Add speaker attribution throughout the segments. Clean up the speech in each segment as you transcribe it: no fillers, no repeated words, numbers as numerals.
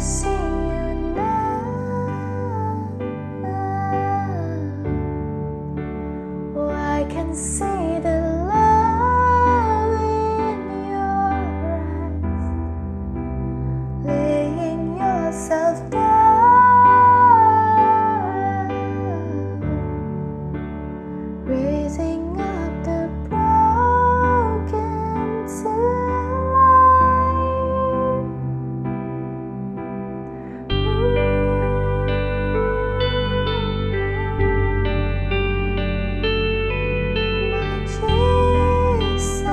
Speaker 1: see you now. Oh, I can see the love in your eyes, laying yourself down, raising up the broken to life. My Jesus.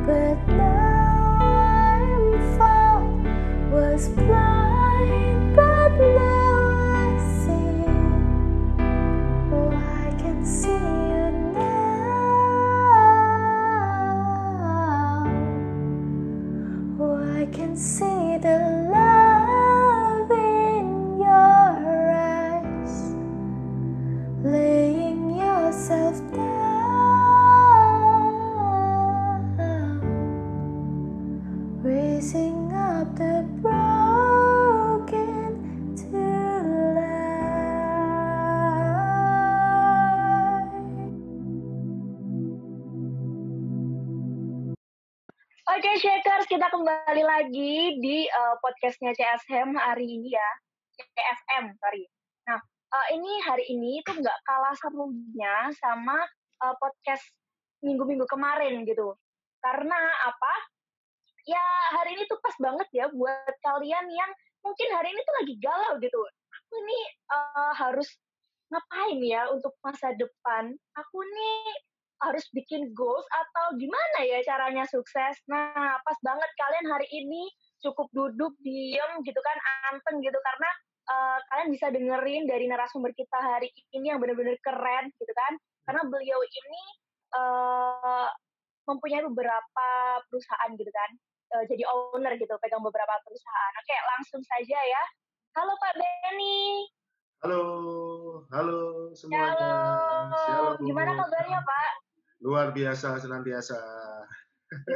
Speaker 1: but now I'm found. Was blind, but now I see. Oh, I can see you now. Oh, I can see the love in your eyes. Laying yourself down, raising up the broken to life.
Speaker 2: Oke, Shakers, kita kembali lagi di podcastnya CSM hari ini ya. CSM, sorry. Nah, ini hari ini tuh nggak kalah serunya sama podcast minggu-minggu kemarin gitu. Karena apa? Ya, hari ini tuh pas banget ya buat kalian yang mungkin hari ini tuh lagi galau gitu. Aku ini harus ngapain ya untuk masa depan? Aku nih harus bikin goals atau gimana ya caranya sukses? Nah, pas banget kalian hari ini cukup duduk diem gitu kan, anteng gitu karena kalian bisa dengerin dari narasumber kita hari ini yang benar-benar keren gitu kan. Karena beliau ini mempunyai beberapa perusahaan gitu kan. Jadi owner gitu, pegang beberapa perusahaan. Oke, langsung saja ya. Halo Pak Benny.
Speaker 3: Halo, halo semuanya.
Speaker 2: Halo,
Speaker 3: Shalom.
Speaker 2: gimana kabarnya Pak?
Speaker 3: Luar biasa, senantiasa.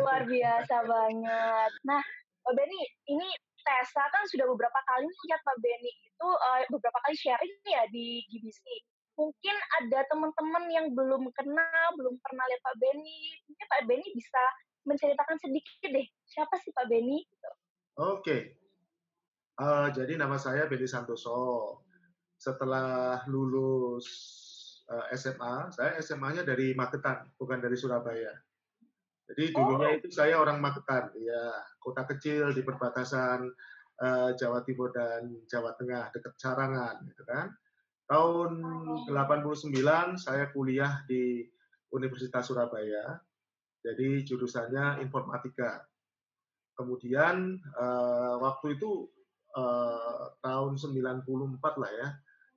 Speaker 2: Luar biasa banget. Nah, Pak Benny, ini Tessa kan sudah beberapa kali lihat Pak Benny itu beberapa kali sharing ya di GBC. Mungkin ada teman-teman yang belum kenal, belum pernah lihat Pak Benny. Mungkin Pak Benny bisa menceritakan sedikit deh, siapa sih Pak Benny? Gitu.
Speaker 3: Oke, jadi nama saya Benny Santoso. Setelah lulus SMA, saya SMA-nya dari Magetan, bukan dari Surabaya. Jadi dulunya itu saya orang Magetan, ya kota kecil di perbatasan Jawa Timur dan Jawa Tengah, dekat Sarangan, gitu kan. Tahun 89 saya kuliah di Universitas Surabaya, jadi jurusannya informatika. Kemudian waktu itu tahun 94 lah ya,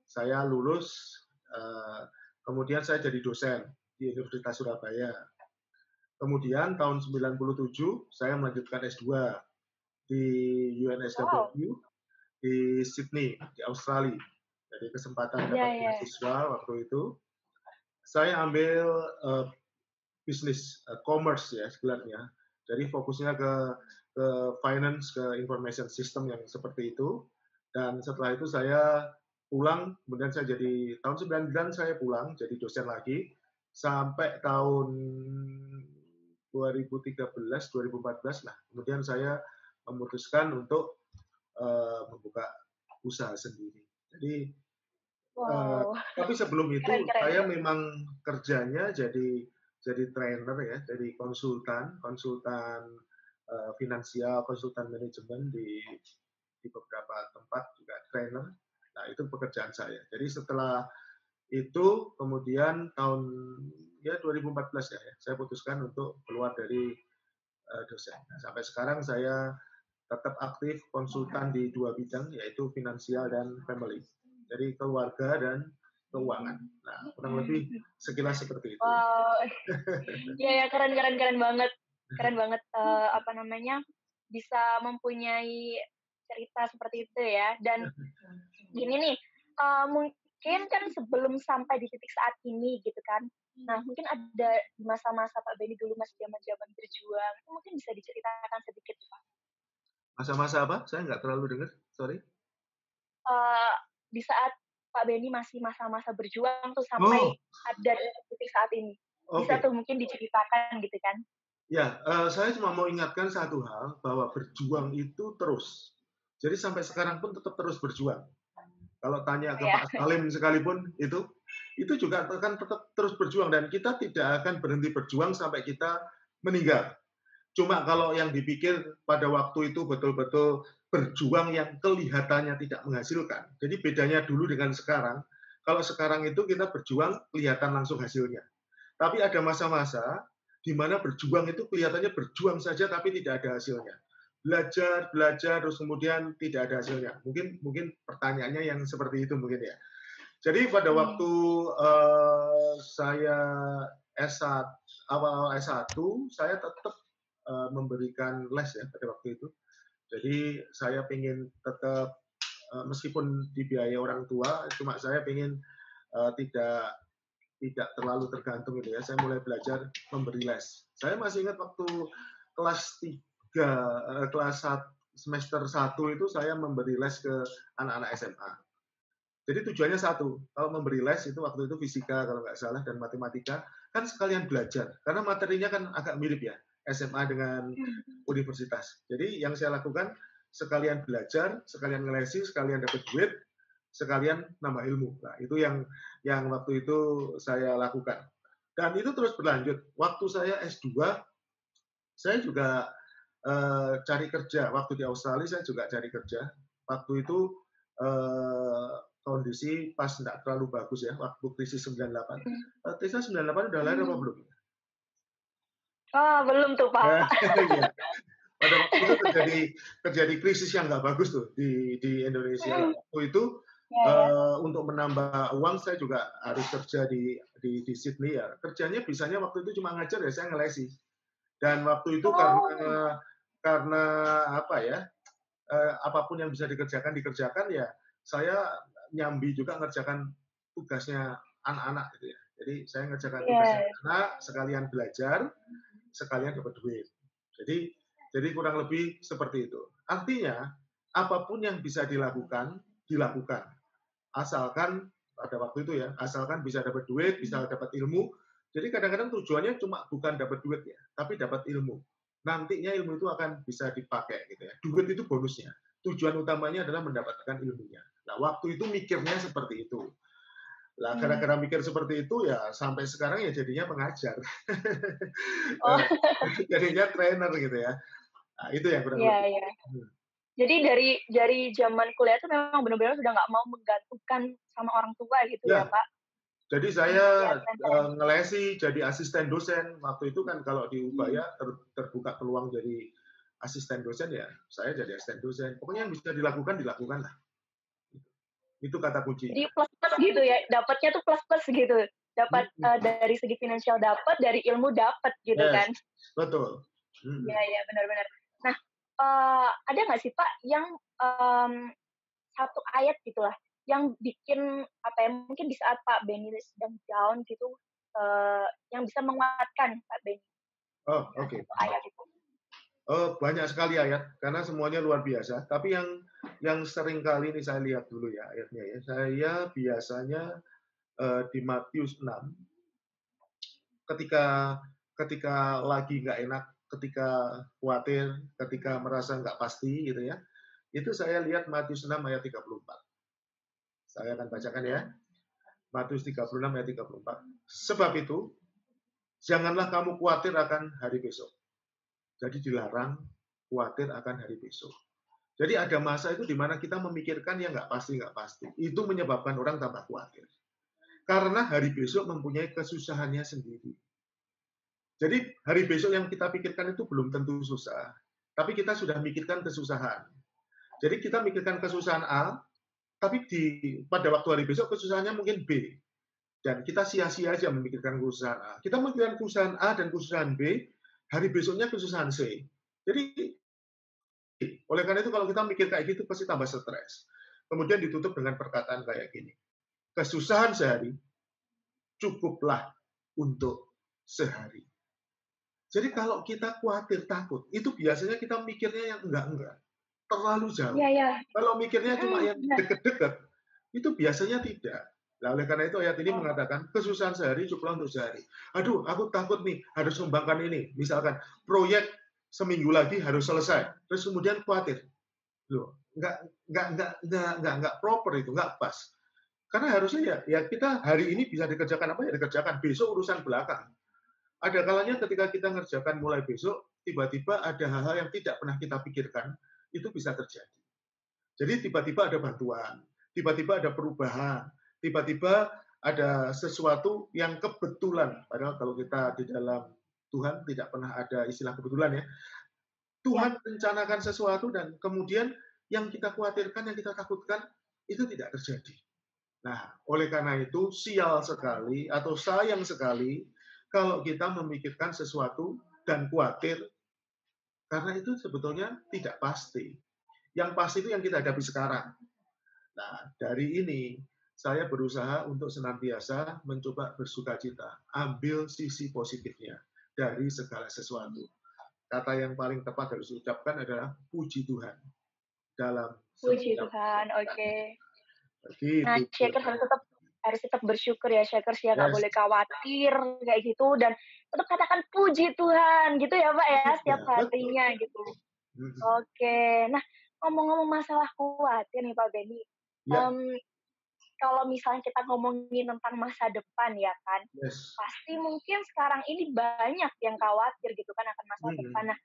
Speaker 3: saya lulus, kemudian saya jadi dosen di Universitas Surabaya. Kemudian tahun 97 saya melanjutkan S2 di UNSW di Sydney, di Australia. Jadi kesempatan dapat beasiswa waktu itu. Saya ambil bisnis, commerce ya sebenarnya. Jadi fokusnya ke finance, ke information system yang seperti itu. Dan setelah itu saya pulang, kemudian saya jadi tahun 99 saya pulang jadi dosen lagi sampai tahun 2013, 2014 lah. Kemudian saya memutuskan untuk membuka usaha sendiri. Jadi tapi sebelum itu saya memang kerjanya jadi trainer ya, jadi konsultan finansial, konsultan manajemen di beberapa tempat juga trainer. Nah, itu pekerjaan saya. Jadi setelah itu kemudian tahun 2014 ya, saya putuskan untuk keluar dari dosen. Nah, sampai sekarang saya tetap aktif konsultan di dua bidang, yaitu finansial dan family. Jadi keluarga dan keuangan. Nah, kurang lebih sekilas seperti itu.
Speaker 2: Wow, ya keren banget, apa namanya bisa mempunyai cerita seperti itu ya. Dan gini nih, mungkin kan sebelum sampai di titik saat ini gitu kan. Nah, mungkin ada di masa-masa Pak Benny dulu masih zaman berjuang, mungkin bisa diceritakan sedikit Pak.
Speaker 3: Masa-masa apa? Saya nggak terlalu dengar, sorry.
Speaker 2: Di saat Pak Benny masih masa-masa berjuang tuh sampai ada di titik saat ini. Bisa tuh mungkin diceritakan gitu kan?
Speaker 3: Ya, saya cuma mau ingatkan satu hal, bahwa berjuang itu terus. Jadi sampai sekarang pun tetap terus berjuang. Kalau tanya ke Pak Salim sekalipun, itu juga akan tetap terus berjuang. Dan kita tidak akan berhenti berjuang sampai kita meninggal. Cuma kalau yang dipikir pada waktu itu betul-betul berjuang yang kelihatannya tidak menghasilkan. Jadi bedanya dulu dengan sekarang, kalau sekarang itu kita berjuang kelihatan langsung hasilnya. Tapi ada masa-masa di mana berjuang itu kelihatannya berjuang saja tapi tidak ada hasilnya. Belajar, terus kemudian tidak ada hasilnya. Mungkin pertanyaannya yang seperti itu mungkin ya. Jadi pada waktu saya S1, awal S1, saya tetap memberikan les ya pada waktu itu. Jadi saya ingin tetap meskipun dibiayai orang tua, cuma saya ingin tidak terlalu tergantung gitu ya. Saya mulai belajar memberi les. Saya masih ingat waktu kelas 3, kelas 1, semester 1 itu saya memberi les ke anak-anak SMA. Jadi tujuannya satu, kalau memberi les itu waktu itu fisika kalau nggak salah dan matematika, kan sekalian belajar. Karena materinya kan agak mirip ya, SMA dengan universitas. Jadi yang saya lakukan sekalian belajar, sekalian ngelesi, sekalian dapat duit, sekalian nambah ilmu. Nah, itu yang waktu itu saya lakukan. Dan itu terus berlanjut. Waktu saya S2, saya juga cari kerja. Waktu di Australia saya juga cari kerja. Waktu itu kondisi pas tidak terlalu bagus ya, waktu krisis 98. Krisis 98 udah lahir apa belum?
Speaker 2: Belum tuh, Pak.
Speaker 3: Ya. Pada waktu itu terjadi krisis yang nggak bagus tuh di Indonesia. Waktu itu untuk menambah uang saya juga harus kerja di Sydney ya. Kerjanya bisanya waktu itu cuma ngajar ya, saya ngelesi. Dan waktu itu karena apa ya, apapun yang bisa dikerjakan ya, saya nyambi juga ngerjakan tugasnya anak-anak gitu ya. Jadi saya ngerjakan tugasnya anak, sekalian belajar, sekalian dapat duit. Jadi kurang lebih seperti itu. Artinya apapun yang bisa dilakukan. Asalkan pada waktu itu ya, asalkan bisa dapat duit, bisa dapat ilmu. Jadi kadang-kadang tujuannya cuma bukan dapat duit ya, tapi dapat ilmu. Nantinya ilmu itu akan bisa dipakai gitu ya. Duit itu bonusnya. Tujuan utamanya adalah mendapatkan ilmunya. Nah, waktu itu mikirnya seperti itu. Nah, gara-gara mikir seperti itu ya sampai sekarang ya jadinya pengajar. Jadinya trainer gitu ya. Nah, itu yang kurang lebih.
Speaker 2: Iya. Jadi dari zaman kuliah itu memang benar-benar sudah nggak mau menggantungkan sama orang tua gitu ya, Pak?
Speaker 3: Jadi saya ngelesi jadi asisten dosen. Waktu itu kan kalau di Ubaya terbuka peluang jadi asisten dosen ya, saya jadi asisten dosen. Pokoknya yang bisa dilakukan lah. Itu kata kunci.
Speaker 2: Jadi plus-plus gitu ya, dapatnya tuh plus-plus gitu. Dapat dari segi finansial dapat, dari ilmu dapat gitu kan.
Speaker 3: Betul.
Speaker 2: Iya, benar-benar. Nah, ada nggak sih Pak yang satu ayat gitulah, yang bikin apa ya, mungkin di saat Pak Benny sedang down gitu, yang bisa menguatkan Pak Benny?
Speaker 3: Oke.
Speaker 2: Ayat itu.
Speaker 3: Banyak sekali ayat, karena semuanya luar biasa. Tapi yang sering kali ini saya lihat dulu ya ayatnya ya. Saya biasanya di Matius 6, ketika lagi nggak enak, ketika khawatir, ketika merasa nggak pasti gitu ya, itu saya lihat Matius 6 ayat 34. Saya akan bacakan ya. Matius 36 ayat 34. Sebab itu, janganlah kamu khawatir akan hari besok. Jadi dilarang khawatir akan hari besok. Jadi ada masa itu di mana kita memikirkan yang nggak pasti. Itu menyebabkan orang tambah khawatir. Karena hari besok mempunyai kesusahannya sendiri. Jadi hari besok yang kita pikirkan itu belum tentu susah. Tapi kita sudah mikirkan kesusahan. Jadi kita mikirkan kesusahan A, tapi pada waktu hari besok kesusahannya mungkin B. Dan kita sia-sia aja memikirkan kesusahan A. Kita memikirkan kesusahan A dan kesusahan B, hari besoknya kesusahan C. Jadi, oleh karena itu kalau kita mikir kayak gitu, pasti tambah stres. Kemudian ditutup dengan perkataan kayak gini. Kesusahan sehari, cukuplah untuk sehari. Jadi kalau kita khawatir, takut, itu biasanya kita mikirnya yang enggak. Terlalu jauh. Kalau mikirnya cuma yang deket-deket, itu biasanya tidak. Nah, oleh karena itu ayat ini mengatakan, kesusahan sehari cukuplah untuk sehari. Aduh, aku takut nih, harus mengembangkan ini. Misalkan, proyek seminggu lagi harus selesai. Terus kemudian khawatir. Loh, nggak proper itu, nggak pas. Karena harusnya ya kita hari ini bisa dikerjakan apa ya dikerjakan. Besok urusan belakang. Ada kalanya ketika kita ngerjakan mulai besok, tiba-tiba ada hal-hal yang tidak pernah kita pikirkan, itu bisa terjadi. Jadi tiba-tiba ada bantuan, tiba-tiba ada perubahan, tiba-tiba ada sesuatu yang kebetulan. Padahal kalau kita di dalam Tuhan tidak pernah ada istilah kebetulan ya. Tuhan rencanakan sesuatu dan kemudian yang kita khawatirkan, yang kita takutkan itu tidak terjadi. Nah, oleh karena itu sial sekali atau sayang sekali kalau kita memikirkan sesuatu dan khawatir karena itu sebetulnya tidak pasti. Yang pasti itu yang kita hadapi sekarang. Nah, dari ini saya berusaha untuk senantiasa mencoba bersukacita, ambil sisi positifnya dari segala sesuatu. Kata yang paling tepat harus diucapkan adalah puji Tuhan dalam
Speaker 2: Puji
Speaker 3: setiap
Speaker 2: Tuhan, oke.
Speaker 3: Begitu.
Speaker 2: Nah, Shakers harus tetap bersyukur ya, Shakers ya, nggak
Speaker 3: Yes.
Speaker 2: boleh khawatir kayak gitu, dan tetap katakan puji Tuhan gitu ya Pak ya, setiap
Speaker 3: betul.
Speaker 2: harinya gitu. Oke, nah ngomong-ngomong masalah khawatir nih Pak Benny,
Speaker 3: Ya.
Speaker 2: kalau misalnya kita ngomongin tentang masa depan ya kan,
Speaker 3: Yes.
Speaker 2: pasti mungkin sekarang ini banyak yang khawatir gitu kan akan masa depan. Nah,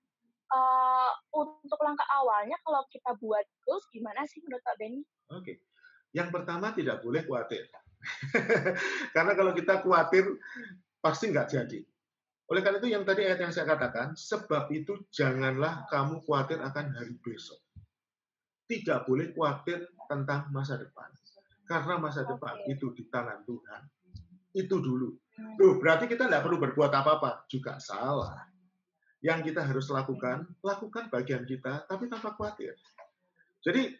Speaker 2: untuk langkah awalnya kalau kita buat goals gimana sih menurut Pak Benny?
Speaker 3: Oke. Yang pertama tidak boleh khawatir. Karena kalau kita khawatir pasti nggak jadi. Oleh karena itu yang tadi ayat yang saya katakan, sebab itu janganlah kamu khawatir akan hari besok. Tidak boleh khawatir tentang masa depan. Karena masa depan itu di tangan Tuhan. Itu dulu. Loh, berarti kita tidak perlu berbuat apa-apa. Juga salah. Yang kita harus lakukan bagian kita, tapi tanpa khawatir. Jadi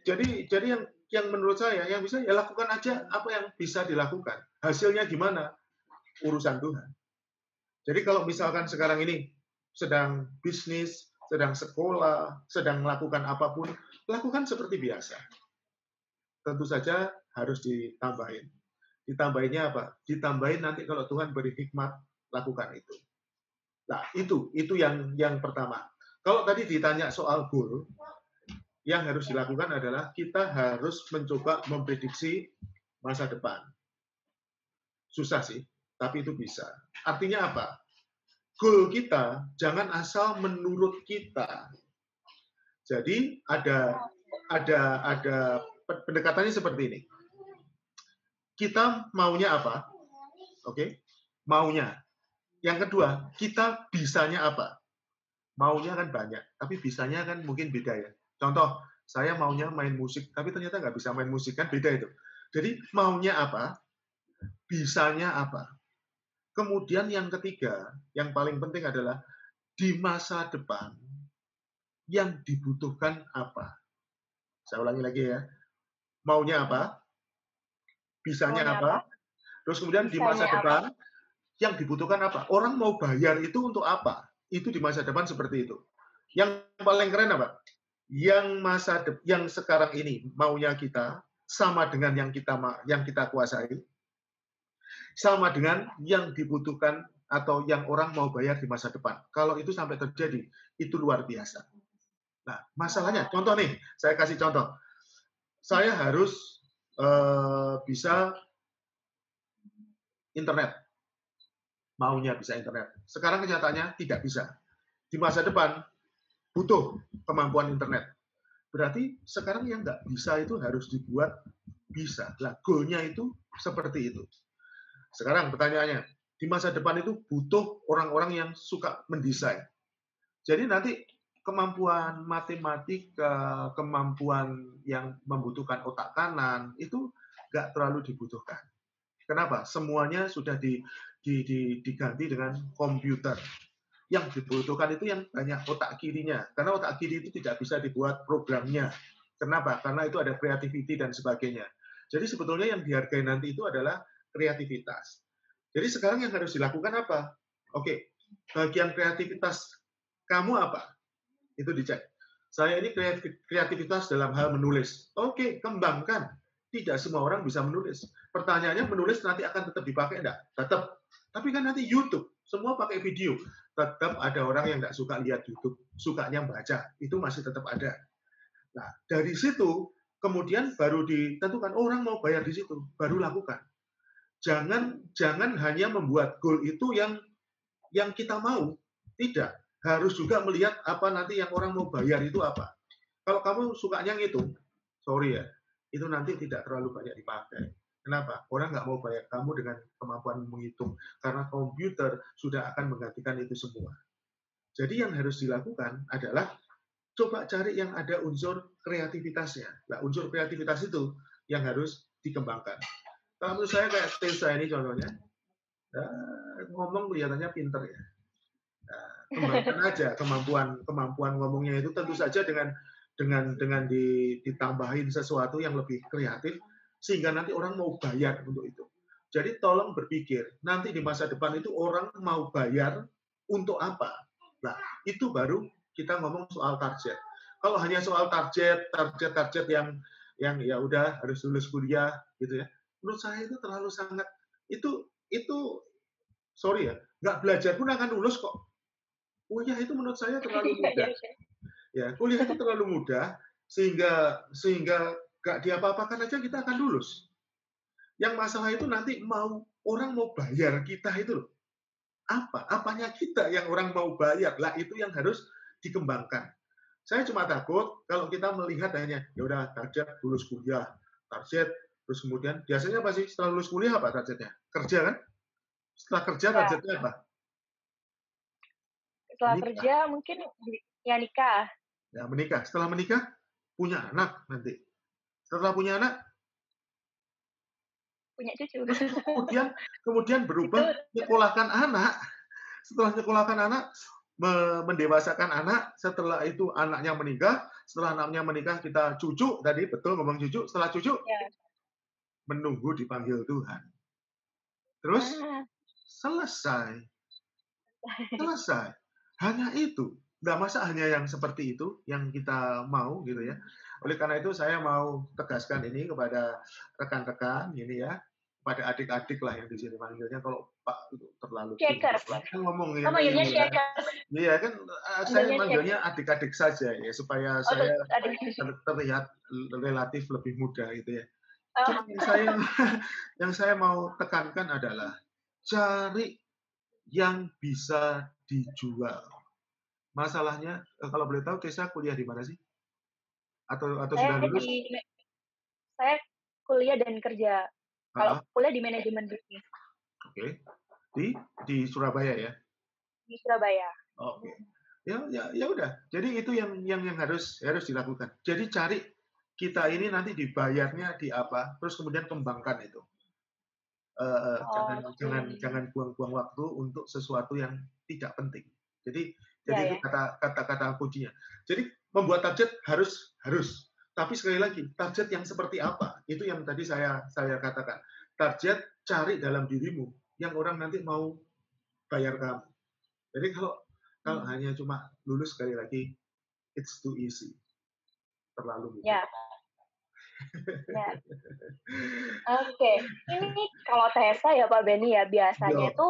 Speaker 3: yang menurut saya, yang bisa ya lakukan aja apa yang bisa dilakukan. Hasilnya gimana? Urusan Tuhan. Jadi kalau misalkan sekarang ini sedang bisnis, sedang sekolah, sedang melakukan apapun, lakukan seperti biasa. Tentu saja harus ditambahin. Ditambahinnya apa? Ditambahin nanti kalau Tuhan beri hikmat, lakukan itu. Nah, itu yang pertama. Kalau tadi ditanya soal goal, yang harus dilakukan adalah kita harus mencoba memprediksi masa depan. Susah sih, tapi itu bisa. Artinya apa? Goal kita jangan asal menurut kita. Jadi ada pendekatannya seperti ini. Kita maunya apa? Oke? Maunya. Yang kedua, kita bisanya apa? Maunya kan banyak, tapi bisanya kan mungkin beda ya. Contoh, saya maunya main musik, tapi ternyata nggak bisa main musik, kan beda itu. Jadi maunya apa? Bisanya apa? Kemudian yang ketiga, yang paling penting adalah di masa depan yang dibutuhkan apa? Saya ulangi lagi ya. Maunya apa? Bisanya apa? Terus kemudian di masa depan yang dibutuhkan apa? Orang mau bayar itu untuk apa? Itu di masa depan seperti itu. Yang paling keren apa? Yang sekarang ini maunya kita sama dengan yang kita kuasai, sama dengan yang dibutuhkan atau yang orang mau bayar di masa depan. Kalau itu sampai terjadi, itu luar biasa. Nah, masalahnya, contoh nih, saya kasih contoh. Saya harus bisa internet. Maunya bisa internet. Sekarang kenyataannya tidak bisa. Di masa depan, butuh kemampuan internet. Berarti sekarang yang nggak bisa itu harus dibuat bisa. Lah, goal-nya itu seperti itu. Sekarang pertanyaannya, di masa depan itu butuh orang-orang yang suka mendesain. Jadi nanti kemampuan matematika, kemampuan yang membutuhkan otak kanan, itu nggak terlalu dibutuhkan. Kenapa? Semuanya sudah diganti dengan komputer. Yang dibutuhkan itu yang banyak otak kirinya. Karena otak kiri itu tidak bisa dibuat programnya. Kenapa? Karena itu ada creativity dan sebagainya. Jadi sebetulnya yang dihargai nanti itu adalah kreativitas. Jadi sekarang yang harus dilakukan apa? Oke, bagian kreativitas kamu apa? Itu dicek. Saya ini kreativitas dalam hal menulis. Oke, kembangkan. Tidak semua orang bisa menulis. Pertanyaannya, menulis nanti akan tetap dipakai enggak? Tetap. Tapi kan nanti YouTube, semua pakai video. Tetap ada orang yang nggak suka lihat YouTube, sukanya baca. Itu masih tetap ada. Nah, dari situ, kemudian baru ditentukan, orang mau bayar di situ, baru lakukan. Jangan hanya membuat goal itu yang kita mau. Tidak. Harus juga melihat apa nanti yang orang mau bayar itu apa. Kalau kamu sukanya ngitung, sorry ya, itu nanti tidak terlalu banyak dipakai. Kenapa? Orang nggak mau bayar kamu dengan kemampuan menghitung, karena komputer sudah akan menggantikan itu semua. Jadi yang harus dilakukan adalah coba cari yang ada unsur kreativitasnya. Nah, unsur kreativitas itu yang harus dikembangkan. Kalau menurut saya kayak Tessa ini contohnya, ngomong kelihatannya pinter ya. Nah, kembangkan aja kemampuan ngomongnya itu, tentu saja dengan ditambahin sesuatu yang lebih kreatif sehingga nanti orang mau bayar untuk itu. Jadi tolong berpikir, nanti di masa depan itu orang mau bayar untuk apa? Nah, itu baru kita ngomong soal target. Kalau hanya soal target yang ya udah harus lulus kuliah gitu ya. Menurut saya itu terlalu sangat itu sorry ya, nggak belajar pun akan lulus kok. Kuliah itu menurut saya terlalu mudah. Ya, kuliah itu terlalu mudah sehingga nggak diapa-apakan aja kita akan lulus. Yang masalah itu nanti orang mau bayar kita itu loh. Apanya kita yang orang mau bayar? Lah itu yang harus dikembangkan. Saya cuma takut kalau kita melihat hanya ya udah target lulus kuliah, target terus kemudian biasanya pasti setelah lulus kuliah apa targetnya? Kerja kan? Setelah kerja targetnya apa?
Speaker 2: Setelah
Speaker 3: Menikah.
Speaker 2: kerja mungkin ya nikah.
Speaker 3: Ya menikah. Setelah menikah punya anak nanti. Setelah punya anak
Speaker 2: punya cucu.
Speaker 3: Kemudian berubah nyekolahkan anak. Setelah nyekolahkan anak, mendewasakan anak, setelah itu anaknya menikah, setelah anaknya menikah kita cucu, tadi betul ngomong cucu, setelah cucu menunggu dipanggil Tuhan. Terus selesai. Hanya itu. Nggak masa hanya yang seperti itu yang kita mau gitu ya. Oleh karena itu saya mau tegaskan ini kepada rekan-rekan ini ya, pada adik-adik lah yang di sini manggilnya, kalau Pak itu terlalu
Speaker 2: Shakers.
Speaker 3: Kan ngomong ya.
Speaker 2: Manggilnya shakers.
Speaker 3: Iya kan saya manggilnya adik-adik saja ya supaya saya terlihat relatif lebih muda gitu ya. Cuma yang saya mau tekankan adalah cari yang bisa dijual. Masalahnya, kalau boleh tahu, Tessa kuliah di mana sih? Atau sudah lulus?
Speaker 2: Saya kuliah dan kerja. Kalau kuliah di manajemen bisnis.
Speaker 3: Oke. Di Surabaya ya?
Speaker 2: Di Surabaya.
Speaker 3: Oke. Ya udah. Jadi itu yang harus dilakukan. Jadi cari kita ini nanti dibayarnya di apa, terus kemudian kembangkan itu. Jangan buang-buang waktu untuk sesuatu yang tidak penting. Jadi itu kata kuncinya. Jadi membuat target harus. Tapi sekali lagi, target yang seperti apa? Itu yang tadi saya katakan. Target cari dalam dirimu yang orang nanti mau bayar kamu. Jadi kalau hanya cuma lulus, sekali lagi, it's too easy. Terlalu mudah.
Speaker 2: Ya. Oke. Ini kalau Tessa ya Pak Benny ya, biasanya itu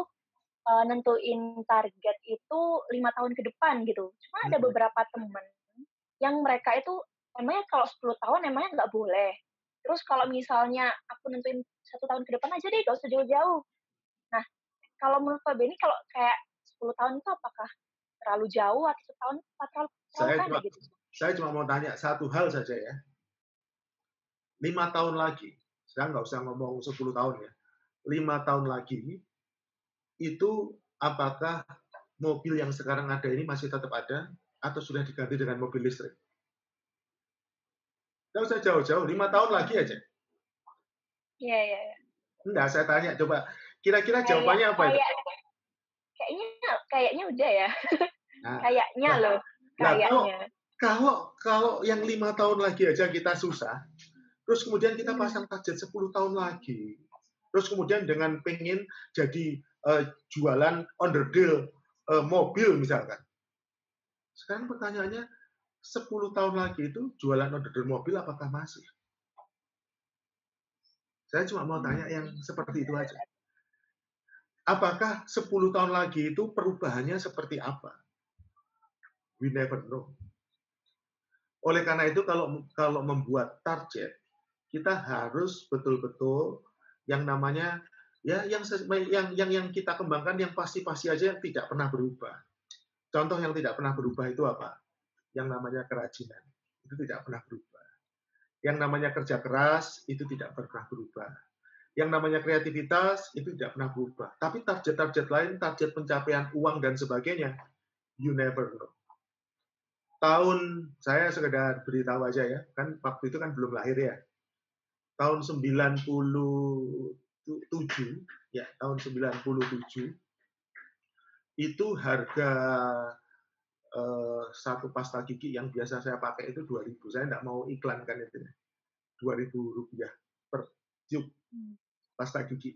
Speaker 2: nentuin target itu 5 tahun ke depan gitu. Cuma ada beberapa teman yang mereka itu emangnya kalau 10 tahun emangnya nggak boleh. Terus kalau misalnya aku nentuin 1 tahun ke depan aja deh, gak usah jauh-jauh. Nah, kalau menurut Pak Benny kalau kayak 10 tahun itu apakah terlalu jauh atau 1 tahun terlalu pendek gitu?
Speaker 3: Saya cuma mau tanya satu hal saja ya. 5 tahun lagi, saya nggak usah ngomong 10 tahun ya. 5 tahun lagi, itu apakah mobil yang sekarang ada ini masih tetap ada atau sudah diganti dengan mobil listrik? Nggak usah jauh-jauh, 5 tahun lagi aja.
Speaker 2: Iya.
Speaker 3: Enggak, saya tanya, coba kira-kira jawabannya apa itu?
Speaker 2: Kayaknya udah ya. Kayaknya loh. Kayaknya.
Speaker 3: Kalau yang 5 tahun lagi aja kita susah, terus kemudian kita pasang target 10 tahun lagi, terus kemudian dengan pengen jadi jualan onderdil mobil misalkan. Sekarang pertanyaannya, 10 tahun lagi itu jualan onderdil mobil apakah masih? Saya cuma mau tanya yang seperti itu aja. Apakah 10 tahun lagi itu perubahannya seperti apa? We never know. Oleh karena itu kalau membuat target, kita harus betul-betul yang namanya ya yang kita kembangkan yang pasti-pasti aja, yang tidak pernah berubah. Contoh yang tidak pernah berubah itu apa? Yang namanya kerajinan. Itu tidak pernah berubah. Yang namanya kerja keras itu tidak pernah berubah. yang namanya kreativitas itu tidak pernah berubah. Tapi target-target lain, target pencapaian uang dan sebagainya, you never know. Tahun, saya sekedar beritahu aja ya, kan waktu itu kan belum lahir ya. Tahun 97, ya tahun 97, itu harga satu pasta gigi yang biasa saya pakai itu 2.000. Saya tidak mau iklankan itu. 2.000 rupiah per tube pasta gigi.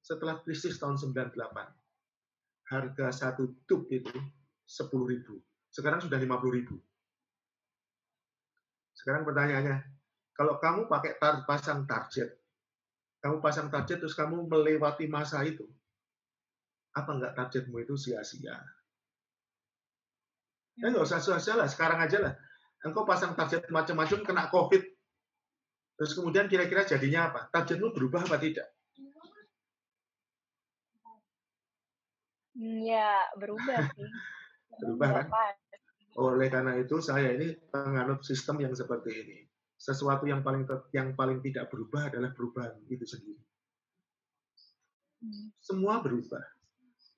Speaker 3: Setelah krisis tahun 98, harga satu tube itu 10.000. Sekarang sudah 50.000. Sekarang pertanyaannya, kalau kamu pakai pasang target terus kamu melewati masa itu, apa enggak targetmu itu sia-sia? Ya nggak usah sia-sia lah, sekarang aja lah. Engkau pasang target macam-macam, kena COVID, terus kemudian kira-kira jadinya apa? Targetmu berubah apa tidak?
Speaker 2: Ya, berubah sih.
Speaker 3: Berubah kan? Oleh karena itu saya ini penganut sistem yang seperti ini. Sesuatu yang paling tidak berubah adalah perubahan itu sendiri. Semua berubah.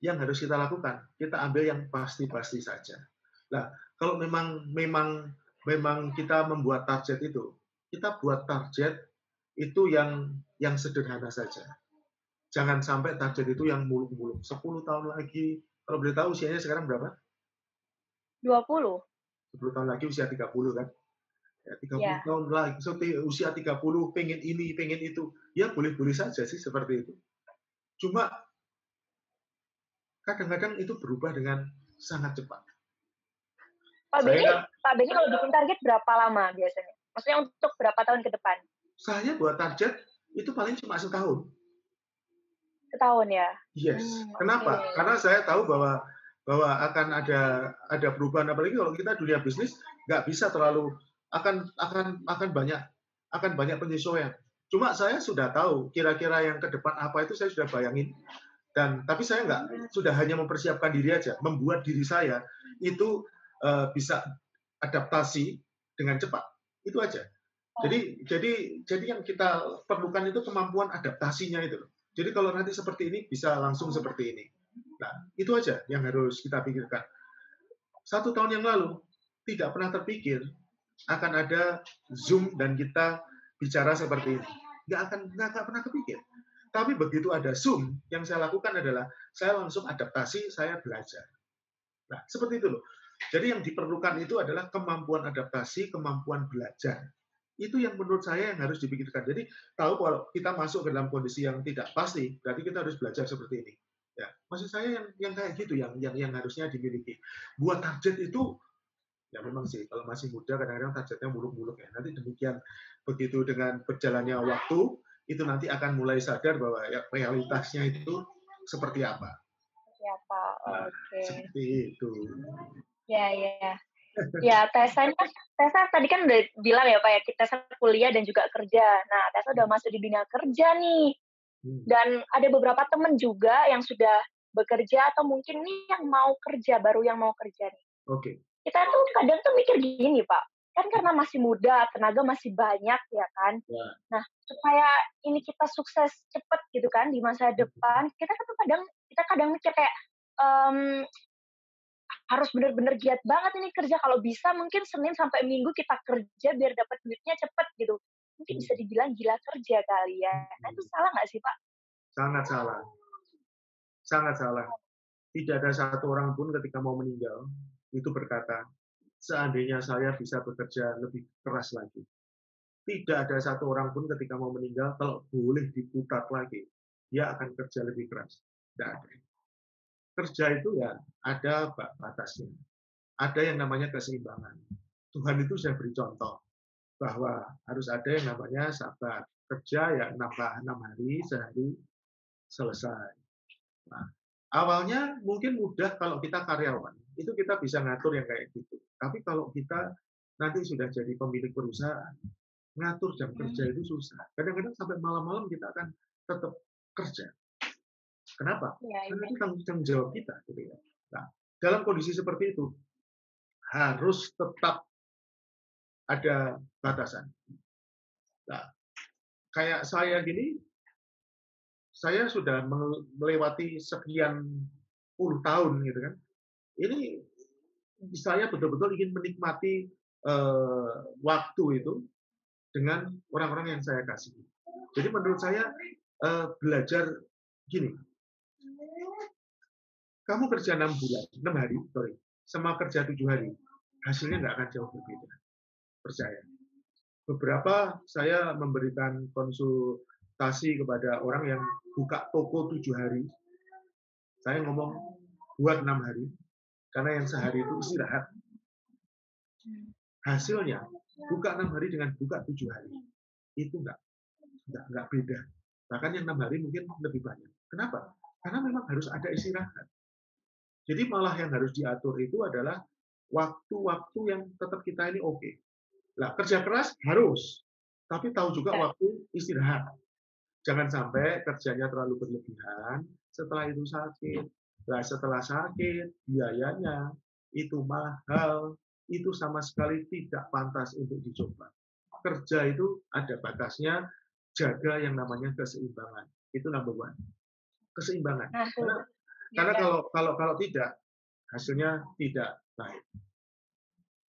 Speaker 3: Yang harus kita lakukan, kita ambil yang pasti-pasti saja. Nah, kalau memang kita membuat target itu, kita buat target itu yang sederhana saja. Jangan sampai target itu yang muluk-muluk. 10 tahun lagi, kalau boleh tahu usianya sekarang berapa?
Speaker 2: 20.
Speaker 3: 10 tahun lagi usia 30 kan? Ya, 30
Speaker 2: Ya.
Speaker 3: tahun lagi, usia 30, pengen ini, pengen itu. Ya boleh-boleh saja sih seperti itu. Cuma kadang-kadang itu berubah dengan sangat cepat.
Speaker 2: Pak Benny kalau bikin target berapa lama biasanya? Maksudnya untuk berapa tahun ke depan?
Speaker 3: Saya buat target itu paling cuma setahun.
Speaker 2: Setahun ya?
Speaker 3: Yes. Kenapa?
Speaker 2: Okay.
Speaker 3: Karena saya tahu bahwa akan ada perubahan, apalagi kalau kita dunia bisnis nggak bisa terlalu akan banyak penyesuaian. Cuma saya sudah tahu kira-kira yang ke depan apa itu saya sudah bayangin. Tapi saya sudah hanya mempersiapkan diri aja, membuat diri saya itu bisa adaptasi dengan cepat. Itu aja. Jadi yang kita perlukan itu kemampuan adaptasinya itu. Jadi kalau nanti seperti ini bisa langsung seperti ini. Nah, itu aja yang harus kita pikirkan. 1 tahun yang lalu tidak pernah terpikir akan ada Zoom dan kita bicara seperti ini. Nggak pernah kepikir. Tapi begitu ada Zoom, yang saya lakukan adalah saya langsung adaptasi, saya belajar. Nah, seperti itu loh. Jadi yang diperlukan itu adalah kemampuan adaptasi, kemampuan belajar. Itu yang menurut saya yang harus dipikirkan. Jadi tahu kalau kita masuk ke dalam kondisi yang tidak pasti, berarti kita harus belajar seperti ini. Ya, maksud saya yang kayak gitu yang harusnya dimiliki. Buat target itu ya memang sih kalau masih muda kadang-kadang targetnya muluk-muluk ya. Nanti demikian begitu dengan berjalannya waktu itu nanti akan mulai sadar bahwa ya, realitasnya itu seperti apa.
Speaker 2: Oke.
Speaker 3: Seperti itu.
Speaker 2: Ya. Ya, Tessa tadi kan udah bilang ya Pak ya, kita kuliah dan juga kerja. Nah, Tessa udah masuk di dunia kerja nih. Dan ada beberapa teman juga yang sudah bekerja atau mungkin nih yang mau kerja, baru yang mau kerja nih.
Speaker 3: Oke.
Speaker 2: Kita tuh kadang tuh mikir gini Pak, kan karena masih muda, tenaga masih banyak ya kan.
Speaker 3: Ya.
Speaker 2: Nah, supaya ini kita sukses cepat gitu kan di masa depan, kita kadang mikir kayak harus benar-benar giat banget ini kerja. Kalau bisa mungkin Senin sampai Minggu kita kerja biar dapat duitnya cepat gitu. Mungkin bisa dibilang gila kerja kali ya. Nah, itu salah nggak sih Pak?
Speaker 3: Sangat salah. Sangat salah. Tidak ada satu orang pun ketika mau meninggal itu berkata, seandainya saya bisa bekerja lebih keras lagi. Tidak ada satu orang pun ketika mau meninggal, kalau boleh diputar lagi, dia akan kerja lebih keras. Tidak ada. Kerja itu ya ada batasnya. Ada yang namanya keseimbangan. Tuhan itu sudah beri contoh bahwa harus ada yang namanya sabar. Kerja ya 6 hari, sehari selesai. Nah, awalnya mungkin mudah kalau kita karyawan. Itu kita bisa ngatur yang kayak gitu. Tapi kalau kita nanti sudah jadi pemilik perusahaan, ngatur jam kerja itu susah. Kadang-kadang sampai malam-malam kita akan tetap kerja. Kenapa? Karena itu tanggung jawab kita. Gitu ya. Nah, dalam kondisi seperti itu, harus tetap ada batasan. Nah, kayak saya gini, saya sudah melewati sekian puluh tahun gitu kan. Ini saya betul-betul ingin menikmati waktu itu dengan orang-orang yang saya kasih. Jadi menurut saya belajar gini, kamu kerja 6 bulan, 6 hari, sorry, sama kerja 7 hari, hasilnya nggak akan jauh berbeda, percaya. Beberapa saya memberikan konsultasi kepada orang yang buka toko 7 hari, saya ngomong buat 6 hari, karena yang sehari itu istirahat. Hasilnya, buka 6 hari dengan buka 7 hari, itu nggak beda. Bahkan yang 6 hari mungkin lebih banyak. Kenapa? Karena memang harus ada istirahat. Jadi malah yang harus diatur itu adalah waktu-waktu yang tetap kita ini oke. Nah, kerja keras harus, tapi tahu juga waktu istirahat. Jangan sampai kerjanya terlalu berlebihan, setelah itu sakit. Nah, setelah sakit, biayanya itu mahal, itu sama sekali tidak pantas untuk dicoba. Kerja itu ada batasnya, jaga yang namanya keseimbangan. Itu number one. Keseimbangan. Karena kalau tidak, hasilnya tidak baik.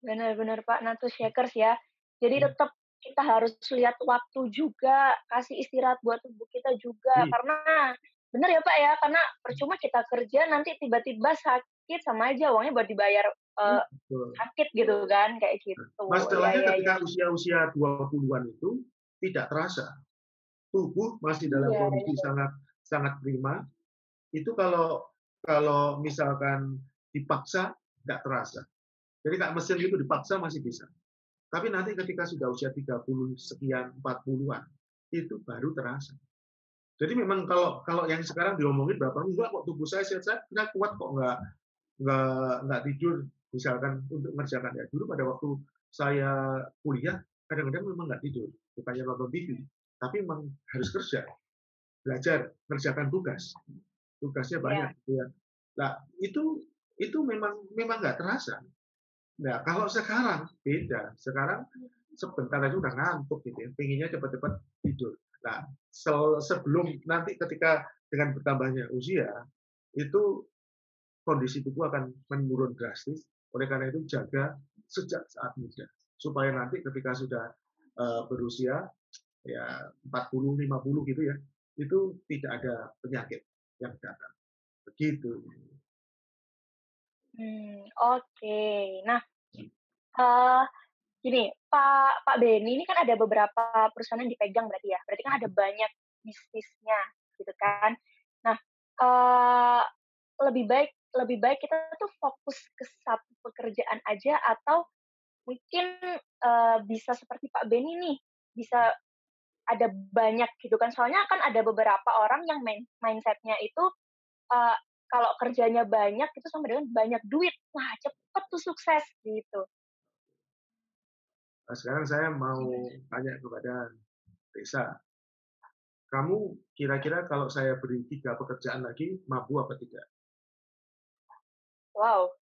Speaker 2: Benar-benar Pak, nah tuh Shakers ya. Jadi tetap kita harus lihat waktu juga, kasih istirahat buat tubuh kita juga. Karena benar ya Pak ya, karena percuma kita kerja nanti tiba-tiba sakit sama aja uangnya buat dibayar sakit gitu kan, kayak gitu.
Speaker 3: Masalahnya ketika usia-usia 20-an itu tidak terasa. Tubuh masih dalam kondisi sangat prima. Itu kalau misalkan dipaksa nggak terasa. Jadi kayak mesin itu dipaksa masih bisa. Tapi nanti ketika sudah usia 30 sekian, 40-an, itu baru terasa. Jadi memang kalau yang sekarang diomongin berapa enggak kok tubuh saya sehat-sehat, kita kuat kok nggak tidur misalkan untuk mengerjakan ya. Dulu pada waktu saya kuliah kadang-kadang memang nggak tidur, bukannya nonton TV, tapi memang harus kerja, belajar, mengerjakan tugasnya banyak. Ya. Nah itu memang nggak terasa. Nah kalau sekarang beda, sekarang sebentar aja udah ngantuk gitu ya, pengennya cepat-cepat tidur. Nah sebelum nanti ketika dengan bertambahnya usia itu kondisi tubuh akan menurun drastis. Oleh karena itu jaga sejak saat muda supaya nanti ketika sudah berusia ya 40, 50 gitu ya, itu tidak ada penyakit yang datang. Begitu.
Speaker 2: Oke. Nah, gini, Pak Benny ini kan ada beberapa perusahaan yang dipegang berarti ya. Berarti kan ada banyak bisnisnya, gitu kan. Nah, lebih baik kita tuh fokus ke satu pekerjaan aja atau mungkin bisa seperti Pak Benny nih, bisa ada banyak gitu kan. Soalnya kan ada beberapa orang yang mindset-nya itu kalau kerjanya banyak itu sama dengan banyak duit. Wah, cepet tuh sukses gitu.
Speaker 3: Nah, sekarang saya mau tanya kepada Reza. Kamu kira-kira kalau saya beri 3 pekerjaan lagi, mampu apa tidak?
Speaker 2: Wow,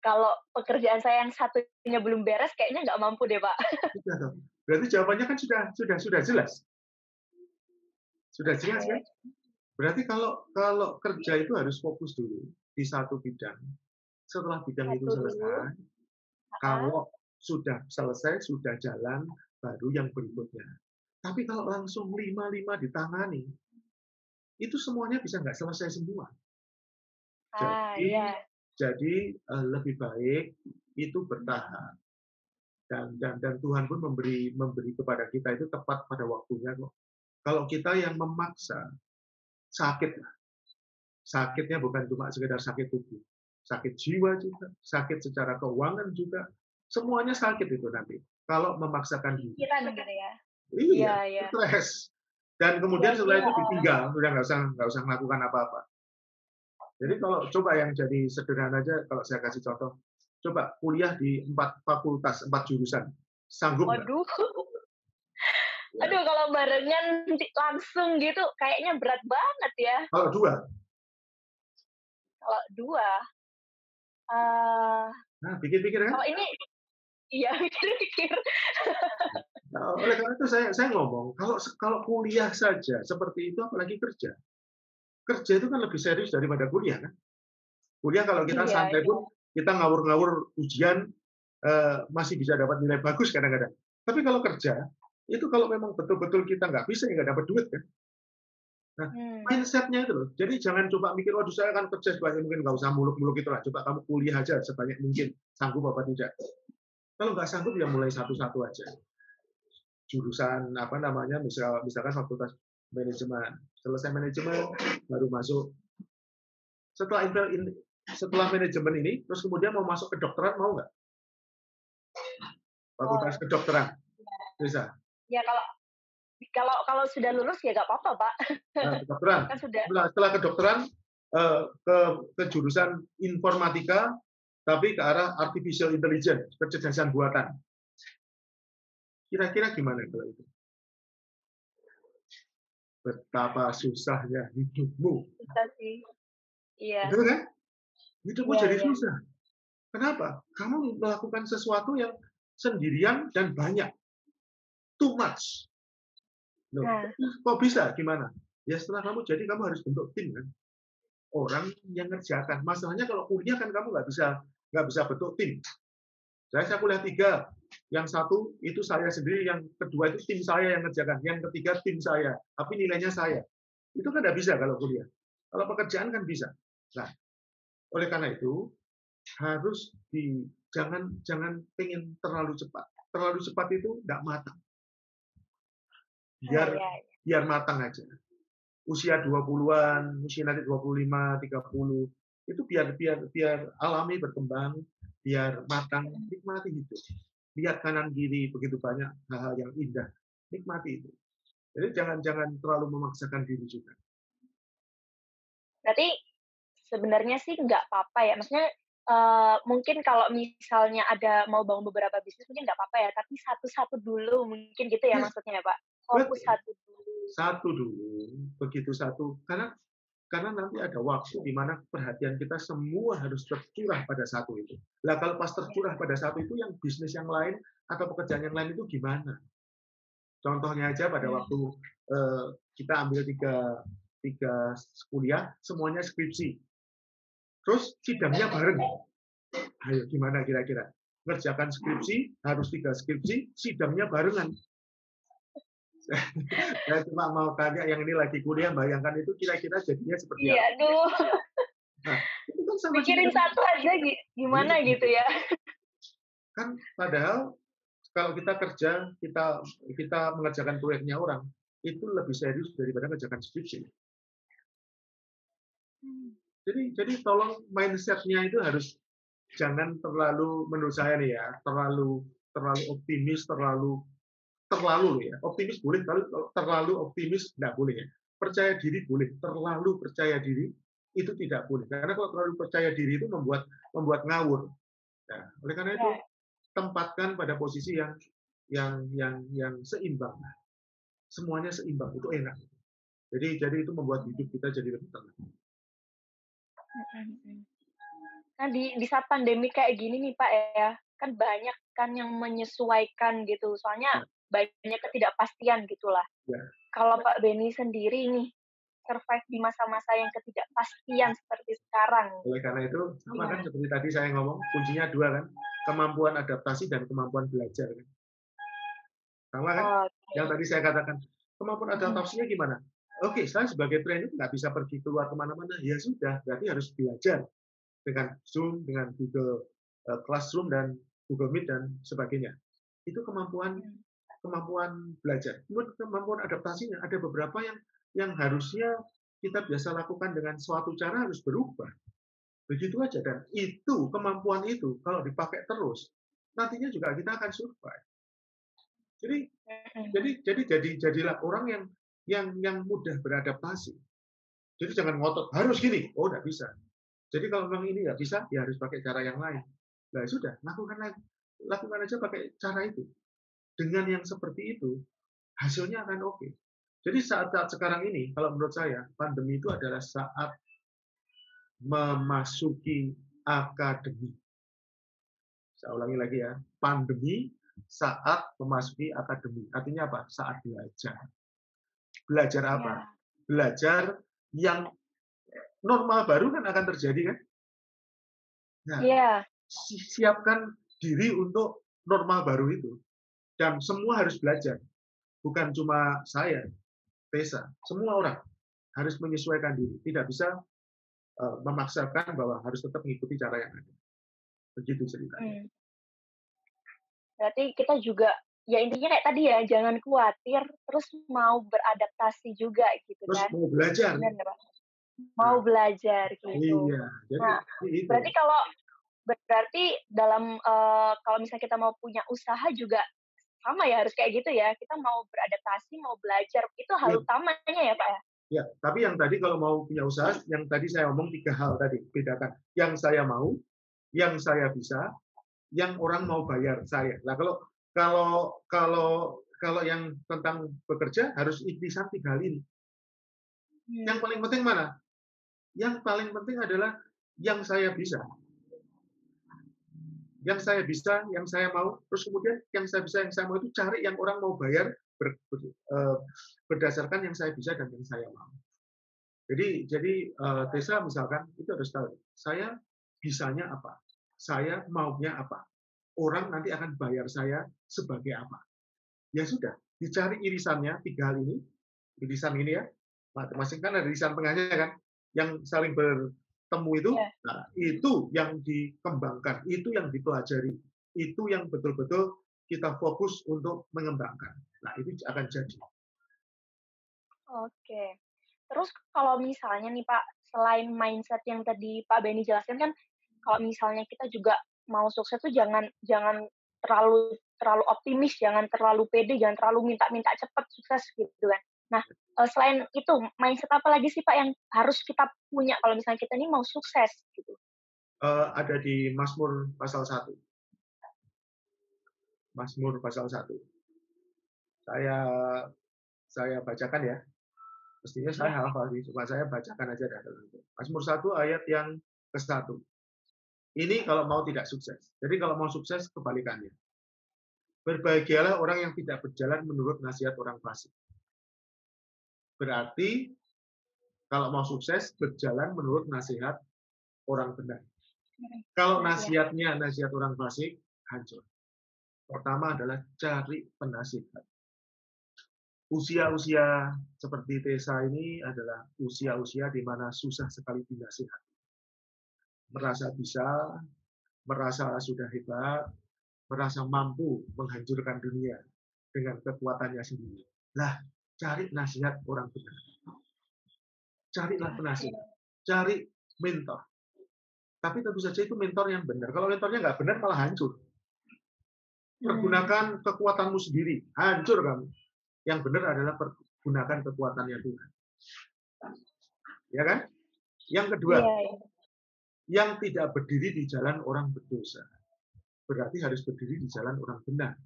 Speaker 2: kalau pekerjaan saya yang satunya belum beres, kayaknya nggak mampu deh, Pak.
Speaker 3: Berarti jawabannya kan sudah jelas. Sudah jelas kan? Berarti kalau kerja itu harus fokus dulu di satu bidang. Setelah bidang itu selesai, kalau sudah selesai, sudah jalan, baru yang berikutnya. Tapi kalau langsung 5 ditangani, itu semuanya bisa nggak selesai semua. Jadi lebih baik itu bertahap. Dan Tuhan pun memberi kepada kita itu tepat pada waktunya kok. Kalau kita yang memaksa, sakit lah. Sakitnya bukan cuma sekedar sakit tubuh, sakit jiwa juga, sakit secara keuangan juga, semuanya sakit itu nanti. Kalau memaksakan diri. Iya, stres. Dan kemudian setelah itu ditinggal, sudah nggak usah melakukan apa-apa. Jadi kalau coba yang jadi sederhana aja, kalau saya kasih contoh, coba kuliah di 4 fakultas, 4 jurusan, sanggup nggak?
Speaker 2: Aduh, kalau barengan langsung gitu, kayaknya berat banget ya.
Speaker 3: Kalau 2?
Speaker 2: Kalau 2,
Speaker 3: nah, pikir-pikir kan?
Speaker 2: Kalau ini, iya pikir-pikir.
Speaker 3: Nah, oleh karena itu saya ngomong, kalau kuliah saja seperti itu, apalagi kerja. kerja itu kan lebih serius daripada kuliah kan. Kuliah kalau kita
Speaker 2: Iya,
Speaker 3: santai
Speaker 2: iya.
Speaker 3: pun kita ngawur-ngawur ujian masih bisa dapat nilai bagus kadang-kadang. Tapi kalau kerja itu kalau memang betul-betul kita nggak bisa ya nggak dapat duit kan. Nah,
Speaker 2: Hmm.
Speaker 3: mindset-nya itu loh. Jadi jangan coba mikir, waduh saya akan kerja sebanyak mungkin, nggak usah muluk-muluk itulah. Coba kamu kuliah aja sebanyak mungkin, sanggup apa tidak. Kalau nggak sanggup ya mulai satu-satu aja. Jurusan apa namanya, misalkan fakultas manajemen. Selesai manajemen, baru masuk. Setelah manajemen ini, terus kemudian mau masuk kedokteran, mau nggak? Fakultas
Speaker 2: Oh,
Speaker 3: kedokteran, bisa.
Speaker 2: ya kalau kalau kalau sudah lulus ya nggak apa-apa, Pak.
Speaker 3: Nah, kedokteran.
Speaker 2: Kan sudah.
Speaker 3: Setelah kedokteran, ke jurusan informatika, tapi ke arah artificial intelligence, kecerdasan buatan. Kira-kira gimana kalau itu? Betapa susahnya hidupmu.
Speaker 2: Bisa sih. Iya.
Speaker 3: Betul kan? Hidupmu
Speaker 2: Iya,
Speaker 3: jadi
Speaker 2: iya.
Speaker 3: susah. Kenapa? Kamu melakukan sesuatu yang sendirian dan banyak. Too much. Loh,
Speaker 2: Nah,
Speaker 3: kok bisa? Gimana? Ya setelah kamu jadi, kamu harus bentuk tim kan? Orang yang ngerjakan. Masalahnya kalau kuliah kan kamu nggak bisa bentuk tim. Saya kuliah 3, yang satu itu saya sendiri, yang kedua itu tim saya yang ngerjakan, yang ketiga tim saya, tapi nilainya saya. Itu kan nggak bisa kalau kuliah. Kalau pekerjaan kan bisa. Nah, oleh karena itu harus jangan pengen terlalu cepat. Terlalu cepat itu nggak matang.
Speaker 2: nah,
Speaker 3: Biar
Speaker 2: ya.
Speaker 3: biar matang aja. Usia 20-an, usia nanti 25, 30, itu biar alami berkembang, biar matang, nikmati hidup. Lihat kanan kiri begitu banyak hal-hal yang indah, nikmati itu. Jadi jangan terlalu memaksakan diri juga.
Speaker 2: Berarti sebenarnya sih nggak apa-apa ya, maksudnya, mungkin kalau misalnya ada mau bangun beberapa bisnis mungkin nggak apa-apa ya, tapi satu-satu dulu mungkin gitu ya
Speaker 3: Yes,
Speaker 2: maksudnya ya, Pak? Fokus
Speaker 3: betul.
Speaker 2: satu dulu.
Speaker 3: Satu dulu, begitu satu. Karena nanti ada waktu di mana perhatian kita semua harus tercurah pada satu itu. Lah kalau pas
Speaker 2: Ya.
Speaker 3: tercurah pada satu itu, yang bisnis yang lain atau pekerjaan yang lain itu gimana? Contohnya aja pada
Speaker 2: Hmm.
Speaker 3: waktu kita ambil tiga kuliah, semuanya skripsi. Terus sidangnya bareng. Ayo gimana kira-kira? Ngerjakan skripsi, harus 3 skripsi, sidangnya barengan. Saya cuma mau tanya yang ini lagi kuliah, bayangkan itu kira-kira jadinya seperti
Speaker 2: Iya,
Speaker 3: apa?
Speaker 2: aduh,
Speaker 3: Nah, itu kan sama juga.
Speaker 2: mikirin satu aja gimana gitu ya.
Speaker 3: Kan padahal kalau kita kerja, kita mengerjakan proyeknya orang, itu lebih serius daripada mengerjakan skripsi.
Speaker 2: Hmm.
Speaker 3: Jadi tolong mindset-nya itu harus jangan terlalu, menurut saya nih ya, terlalu optimis, terlalu loh ya. Optimis boleh, terlalu optimis nggak boleh ya. Percaya diri boleh, terlalu percaya diri itu tidak boleh. Karena kalau terlalu percaya diri itu membuat ngawur. Nah, oleh karena itu
Speaker 2: Ya,
Speaker 3: tempatkan pada posisi yang seimbang. Semuanya seimbang itu enak. Jadi itu membuat hidup kita jadi lebih tenang.
Speaker 2: mhm, mhm. Nah, di saat pandemi kayak gini nih, Pak, ya, kan banyak kan yang menyesuaikan gitu, soalnya
Speaker 3: Ya,
Speaker 2: banyak ketidakpastian gitulah.
Speaker 3: ya.
Speaker 2: Kalau Pak Beni sendiri nih, survive di masa-masa yang ketidakpastian seperti sekarang,
Speaker 3: Oleh karena itu sama kan
Speaker 2: gimana?
Speaker 3: seperti tadi saya ngomong, kuncinya 2 kan, kemampuan adaptasi dan kemampuan belajar kan. Sama kan?
Speaker 2: Oke.
Speaker 3: Yang tadi saya katakan, kemampuan
Speaker 2: Mhm.
Speaker 3: adaptasinya gimana? Oke, saya sebagai trainer nggak bisa pergi keluar kemana-mana. Ya sudah, berarti harus belajar dengan Zoom, dengan Google Classroom dan Google Meet dan sebagainya. Itu kemampuan
Speaker 2: Mhm.
Speaker 3: kemampuan belajar. Kemudian kemampuan adaptasinya ada beberapa yang harusnya kita biasa lakukan dengan suatu cara harus berubah. Begitu aja, dan itu kemampuan itu kalau dipakai terus, nantinya juga kita akan survive. Jadi
Speaker 2: Mhm.
Speaker 3: jadilah orang yang mudah beradaptasi. Jadi jangan ngotot harus gini, oh nggak bisa. Jadi kalau memang ini nggak bisa, ya harus pakai cara yang lain. Nah sudah, lakukan aja pakai cara itu. Dengan yang seperti itu, hasilnya akan oke. Jadi saat-saat sekarang ini, kalau menurut saya, pandemi itu adalah saat memasuki akademi. Saya ulangi lagi ya, pandemi saat memasuki akademi. Artinya apa? Saat belajar. Belajar apa?
Speaker 2: Ya.
Speaker 3: Belajar yang normal baru kan akan terjadi kan? Nah,
Speaker 2: Iya.
Speaker 3: siapkan diri untuk normal baru itu. Dan semua harus belajar. Bukan cuma saya, Tessa. Semua orang harus menyesuaikan diri. Tidak bisa memaksakan bahwa harus tetap mengikuti cara yang ada. Begitu ceritanya.
Speaker 2: Berarti kita juga, ya intinya kayak tadi ya, jangan khawatir, terus mau beradaptasi juga gitu
Speaker 3: Terus
Speaker 2: kan.
Speaker 3: mau belajar.
Speaker 2: Benar nggak, Pak? Mau belajar gitu.
Speaker 3: Iya, jadi
Speaker 2: Nah,
Speaker 3: itu.
Speaker 2: berarti dalam kalau misalnya kita mau punya usaha juga sama ya, harus kayak gitu ya. Kita mau beradaptasi, mau belajar, itu hal
Speaker 3: Iya.
Speaker 2: utamanya ya, Pak ya?
Speaker 3: Ya, tapi yang tadi kalau mau punya usaha, yang tadi saya omong 3 hal tadi, bedakan. Yang saya mau, yang saya bisa, yang orang mau bayar saya. Nah, kalau yang tentang bekerja harus ikhtisan 3 hal ini. Yang paling penting mana? Yang paling penting adalah yang saya bisa. Yang saya bisa, yang saya mau, terus kemudian yang saya bisa, yang saya mau itu cari yang orang mau bayar berdasarkan yang saya bisa dan yang saya mau. Jadi Tessa misalkan itu harus tahu, saya bisanya apa, saya maunya apa, orang nanti akan bayar saya sebagai apa. Ya sudah, dicari irisannya 3 hal ini, irisan ini ya, masing-masing kan ada irisan tengahnya kan, yang saling bertemu itu, nah, itu yang dikembangkan, itu yang dipelajari, itu yang betul-betul kita fokus untuk mengembangkan. Nah, itu akan jadi.
Speaker 2: Oke. Terus kalau misalnya nih Pak, selain mindset yang tadi Pak Benny jelaskan kan, kalau misalnya kita juga mau sukses tuh jangan jangan terlalu terlalu optimis, jangan terlalu pede, jangan terlalu minta-minta cepat sukses gitu kan. Nah, selain itu mindset apa lagi sih Pak yang harus kita punya kalau misalnya kita ini mau sukses gitu?
Speaker 3: Ada di Mazmur pasal 1. Mazmur pasal 1. Saya bacakan ya. Mestinya saya hafal sih, cuma saya bacakan aja dari itu. Mazmur 1 ayat yang ke-1. Ini kalau mau tidak sukses. Jadi kalau mau sukses kebalikannya. Berbahagialah orang yang tidak berjalan menurut nasihat orang fasik. Berarti kalau mau sukses berjalan menurut nasihat orang benar. Kalau nasihatnya nasihat orang fasik, hancur. Pertama adalah cari penasihat. Usia-usia seperti Tessa ini adalah usia-usia di mana susah sekali dinasihat. Merasa bisa, merasa sudah hebat, merasa mampu menghancurkan dunia dengan kekuatannya sendiri. Lah, cari nasihat orang benar. Carilah penasihat. Cari mentor. Tapi tentu saja itu mentor yang benar. Kalau mentornya nggak benar, malah hancur. Pergunakan kekuatanmu sendiri, hancur kamu. Yang benar adalah pergunakan kekuatannya Tuhan. Ya kan? Yang kedua, yang tidak berdiri di jalan orang berdosa. Berarti harus berdiri di jalan orang benar.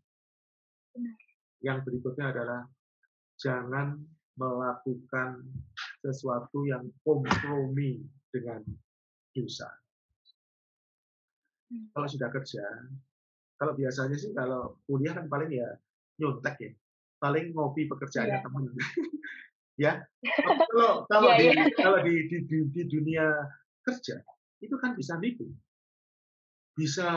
Speaker 3: Yang berikutnya adalah jangan melakukan sesuatu yang kompromi dengan dosa. Kalau sudah kerja, kalau biasanya sih kalau kuliah kan paling ya nyontek ya, paling ngopi pekerjaannya teman. Ya, kalau di dunia kerja itu kan bisa nipu, bisa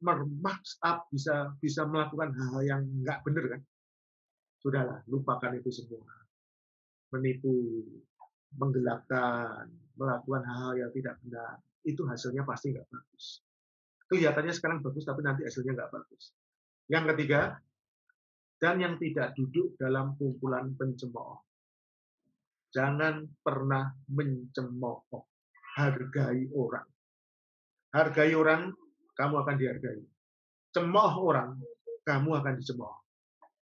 Speaker 3: mark up, bisa melakukan hal-hal yang nggak benar kan. Sudahlah, lupakan itu semua. Menipu, menggelapkan, melakukan hal-hal yang tidak benar, itu hasilnya pasti nggak bagus. Kelihatannya sekarang bagus, tapi nanti hasilnya nggak bagus. Yang ketiga, dan yang tidak duduk dalam kumpulan pencemooh. Jangan pernah mencemooh. Hargai orang. Hargai orang, kamu akan dihargai. Cemooh orang, kamu akan dicemooh.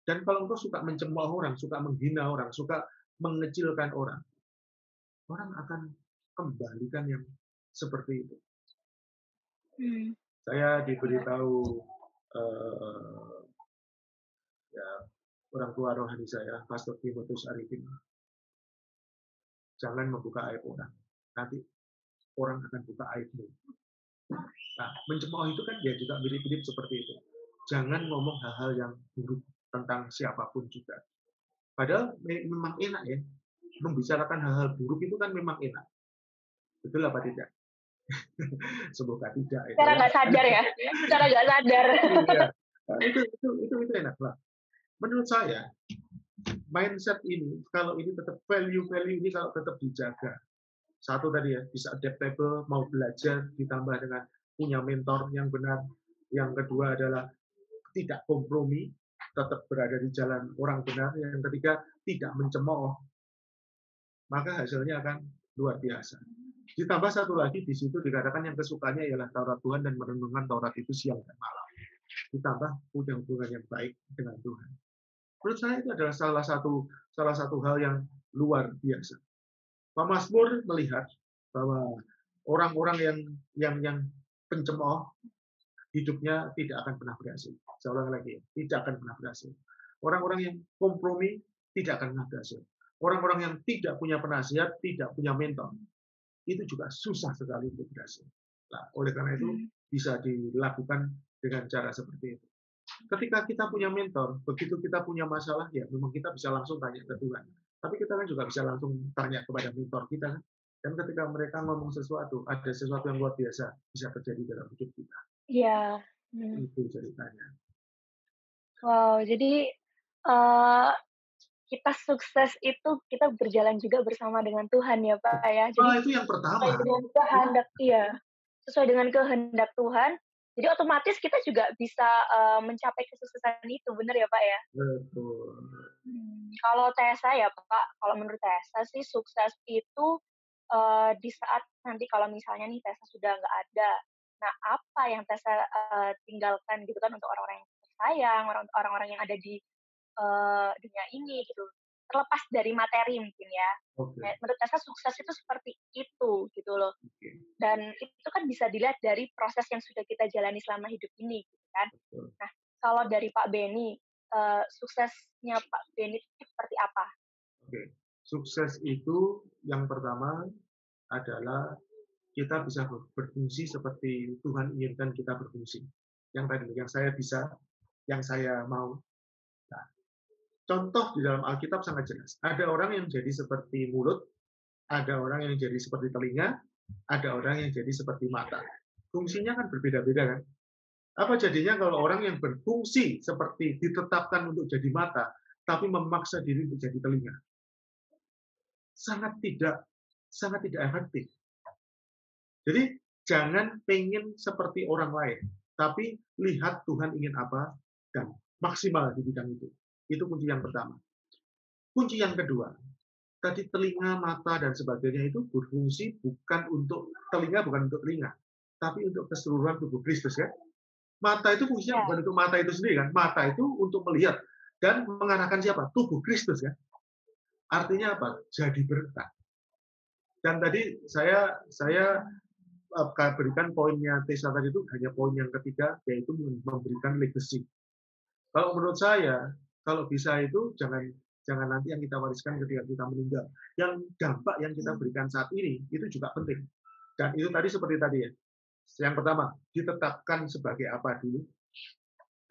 Speaker 3: Dan kalau engkau suka mencemooh orang, suka menghina orang, suka mengecilkan orang akan kembalikan yang seperti itu. Saya diberitahu orang tua rohani saya, Pastor Timotius Arifin, jangan membuka aib orang. Nanti orang akan buka aibmu. Nah, mencemooh itu kan ya juga mirip-mirip seperti itu. Jangan ngomong hal-hal yang buruk tentang siapapun juga. Padahal memang enak ya. membicarakan hal-hal buruk itu kan memang enak. Betul apa tidak? Semoga tidak itu
Speaker 2: Secara
Speaker 3: ya.
Speaker 2: nggak sadar ya, secara nggak sadar.
Speaker 3: Iya. Nah, itu enak lah. Menurut saya mindset ini kalau ini tetap value-value ini kalau tetap dijaga. Satu tadi ya, bisa adaptable, mau belajar ditambah dengan punya mentor yang benar. Yang kedua adalah tidak kompromi, tetap berada di jalan orang benar. Yang ketiga, tidak mencemooh, maka hasilnya akan luar biasa. Ditambah satu lagi di situ dikatakan yang kesukaannya ialah Taurat Tuhan dan merenungkan Taurat itu siang dan malam. Ditambah punya hubungan yang baik dengan Tuhan. Menurut saya itu adalah salah satu hal yang luar biasa. Pak Mazmur melihat bahwa orang-orang yang pencemooh hidupnya tidak akan pernah berhasil. Saya ulang lagi, tidak akan pernah berhasil. Orang-orang yang kompromi tidak akan pernah berhasil. Orang-orang yang tidak punya penasihat, tidak punya mentor, itu juga susah sekali untuk berhasil. Nah, oleh karena itu bisa dilakukan dengan cara seperti itu. Ketika kita punya mentor, begitu kita punya masalah, ya memang kita bisa langsung tanya ke Tuhan. Tapi kita kan juga bisa langsung tanya kepada mentor kita. Dan ketika mereka ngomong sesuatu, ada sesuatu yang luar biasa bisa terjadi dalam hidup kita.
Speaker 2: Iya.
Speaker 3: Itu ceritanya.
Speaker 2: Wow, jadi uh, kita sukses itu kita berjalan juga bersama dengan Tuhan ya Pak ya. Jadi
Speaker 3: Itu yang pertama.
Speaker 2: sesuai dengan kehendak sesuai dengan kehendak Tuhan. Jadi otomatis kita juga bisa mencapai kesuksesan itu, benar ya Pak ya?
Speaker 3: Betul.
Speaker 2: Kalau Tessa ya Pak, kalau menurut Tessa sih sukses itu di saat nanti kalau misalnya nih Tessa sudah nggak ada, nah apa yang Tessa tinggalkan gitu kan untuk orang-orang yang sayang, orang-orang yang ada di dunia ini gitu, terlepas dari materi mungkin ya.
Speaker 3: Okay.
Speaker 2: Menurut Tessa sukses itu seperti itu gitu loh.
Speaker 3: Okay.
Speaker 2: Dan itu kan bisa dilihat dari proses yang sudah kita jalani selama hidup ini gitu kan.
Speaker 3: Betul.
Speaker 2: Nah, kalau dari Pak Benny, suksesnya Pak Benny itu seperti apa?
Speaker 3: Oke. Sukses itu yang pertama adalah kita bisa berfungsi seperti Tuhan inginkan kita berfungsi. Yang tadi, yang saya bisa, yang saya mau. Nah, contoh di dalam Alkitab sangat jelas. Ada orang yang jadi seperti mulut, ada orang yang jadi seperti telinga, ada orang yang jadi seperti mata. Fungsinya kan berbeda-beda kan? Apa jadinya kalau orang yang berfungsi seperti ditetapkan untuk jadi mata, tapi memaksa diri untuk jadi telinga? Sangat tidak efektif. Jadi jangan pengen seperti orang lain, tapi lihat Tuhan ingin apa dan maksimal di bidang itu. Itu kunci yang pertama. Kunci yang kedua, tadi telinga, mata, dan sebagainya itu berfungsi bukan untuk telinga, bukan untuk telinga, tapi untuk keseluruhan tubuh Kristus kan. Mata itu fungsinya bukan untuk mata itu sendiri kan. Mata itu untuk melihat dan mengarahkan siapa? Tubuh Kristus kan. Artinya apa? Jadi berkat. Dan tadi saya berikan poinnya Tessa tadi itu hanya poin yang ketiga, yaitu memberikan legacy. Kalau menurut saya, kalau bisa itu jangan nanti yang kita wariskan ketika kita meninggal. Yang dampak yang kita berikan saat ini itu juga penting. Dan itu tadi seperti tadi ya. Yang pertama, ditetapkan sebagai apa dulu?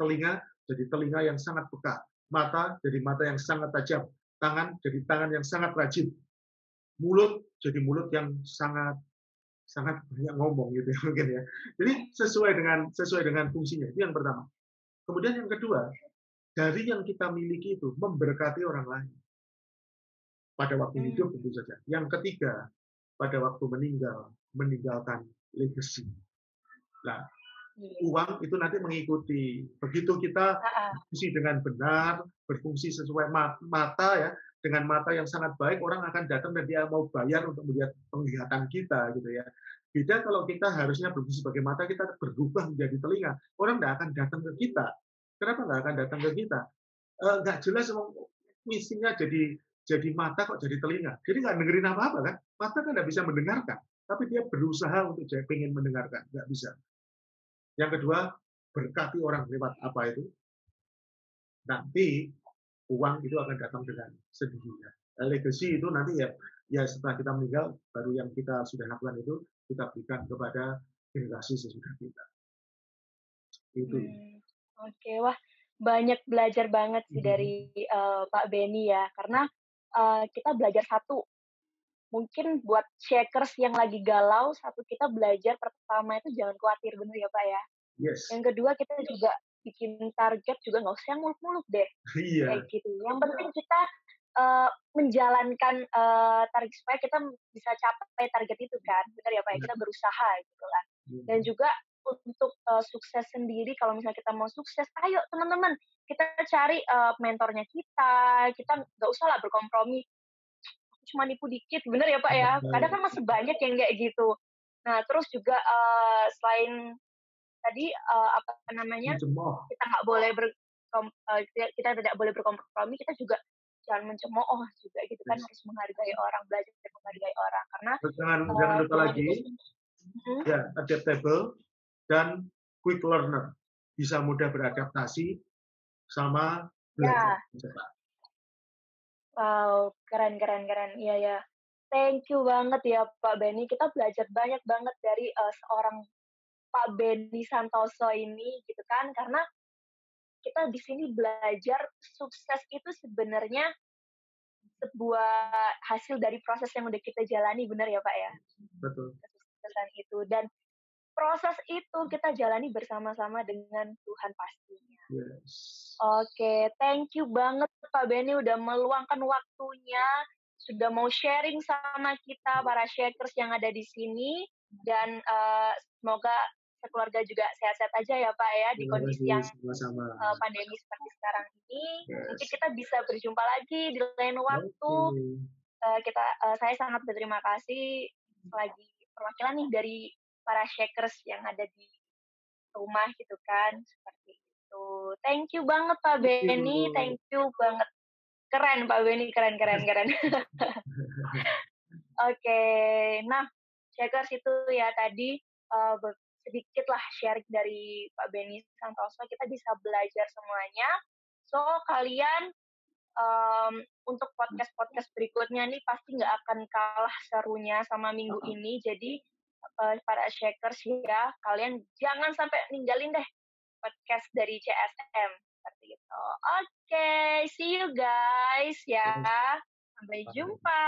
Speaker 3: Telinga jadi telinga yang sangat peka, mata jadi mata yang sangat tajam, tangan jadi tangan yang sangat rajin, mulut jadi mulut yang sangat banyak ngomong gitu ya mungkin ya. Jadi sesuai dengan fungsinya. Itu yang pertama. Kemudian yang kedua, dari yang kita miliki itu memberkati orang lain. Pada waktu hidup tentu saja. Yang ketiga, pada waktu meninggalkan legacy. Nah, uang itu nanti mengikuti. Begitu kita berfungsi dengan benar, berfungsi sesuai mata ya, dengan mata yang sangat baik, orang akan datang dan dia mau bayar untuk melihat penglihatan kita gitu ya. Beda kalau kita harusnya berfungsi sebagai mata, kita berubah menjadi telinga, orang tidak akan datang ke kita. Kenapa nggak akan datang ke kita? Nggak jelas misinya jadi mata kok jadi telinga. Jadi nggak dengerin apa-apa kan? Mata kan nggak bisa mendengarkan, tapi dia berusaha untuk pengen mendengarkan, nggak bisa. Yang kedua, berkati orang lewat apa itu? Nanti uang itu akan datang dengan sendirinya. Legacy itu nanti ya setelah kita meninggal, baru yang kita sudah lakukan itu kita berikan kepada generasi sesudah kita. Itu.
Speaker 2: Oke, wah banyak belajar banget sih dari Pak Benny ya, karena kita belajar satu. Mungkin buat Shakers yang lagi galau, satu kita belajar pertama itu jangan khawatir, bener ya Pak ya.
Speaker 3: Yes.
Speaker 2: Yang kedua kita juga bikin target juga nggak usah yang muluk-muluk deh, kayak
Speaker 3: Iya.
Speaker 2: gitu. Yang penting kita menjalankan target supaya kita bisa capai target itu kan, bener ya Pak ya. Kita berusaha gitu kan. Dan juga untuk sukses sendiri, kalau misalnya kita mau sukses, ayo teman-teman kita cari mentornya kita nggak usah lah berkompromi cuma nipu dikit, bener ya Pak ya? Kadang kan masih banyak yang kayak gitu. Nah, terus juga selain tadi apa namanya,
Speaker 3: Mencemooh.
Speaker 2: kita nggak boleh kita tidak boleh berkompromi, kita juga jangan mencemooh juga gitu kan,
Speaker 3: Yes.
Speaker 2: harus menghargai orang, belajar menghargai orang karena
Speaker 3: Terus jangan lupa
Speaker 2: dengan
Speaker 3: lagi,
Speaker 2: itu
Speaker 3: ya adaptable dan quick learner, bisa mudah beradaptasi sama
Speaker 2: ya,
Speaker 3: belajar cepat.
Speaker 2: wow, keren keren keren, iya ya. Thank you banget ya Pak Benny, kita belajar banyak banget dari seorang Pak Benny Santoso ini gitu kan, karena kita di sini belajar sukses itu sebenarnya sebuah hasil dari proses yang udah kita jalani, benar ya Pak ya?
Speaker 3: Betul.
Speaker 2: Kesuksesan itu dan proses itu kita jalani bersama-sama dengan Tuhan pastinya.
Speaker 3: Yes.
Speaker 2: Oke, thank you banget Pak Benny udah meluangkan waktunya, sudah mau sharing sama kita para Shakers yang ada di sini dan semoga sekeluarga juga sehat-sehat aja ya Pak ya di
Speaker 3: Terima
Speaker 2: kondisi
Speaker 3: kasih
Speaker 2: yang
Speaker 3: sama-sama.
Speaker 2: pandemi seperti sekarang ini.
Speaker 3: Yes.
Speaker 2: Mungkin kita bisa berjumpa lagi di lain waktu. Saya sangat berterima kasih lagi perwakilan nih dari para Shakers yang ada di rumah gitu kan, seperti itu. Thank you banget Pak Benny, thank you banget. Keren Pak Benny, keren keren keren. Oke, nah Shakers itu ya tadi sedikit lah sharing dari Pak Benny Santoso, kita bisa belajar semuanya. So kalian untuk podcast-podcast berikutnya nih pasti nggak akan kalah serunya sama minggu ini. Jadi para Shakers ya, kalian jangan sampai ninggalin deh podcast dari CSM seperti itu. Oke, see you guys ya. Sampai jumpa.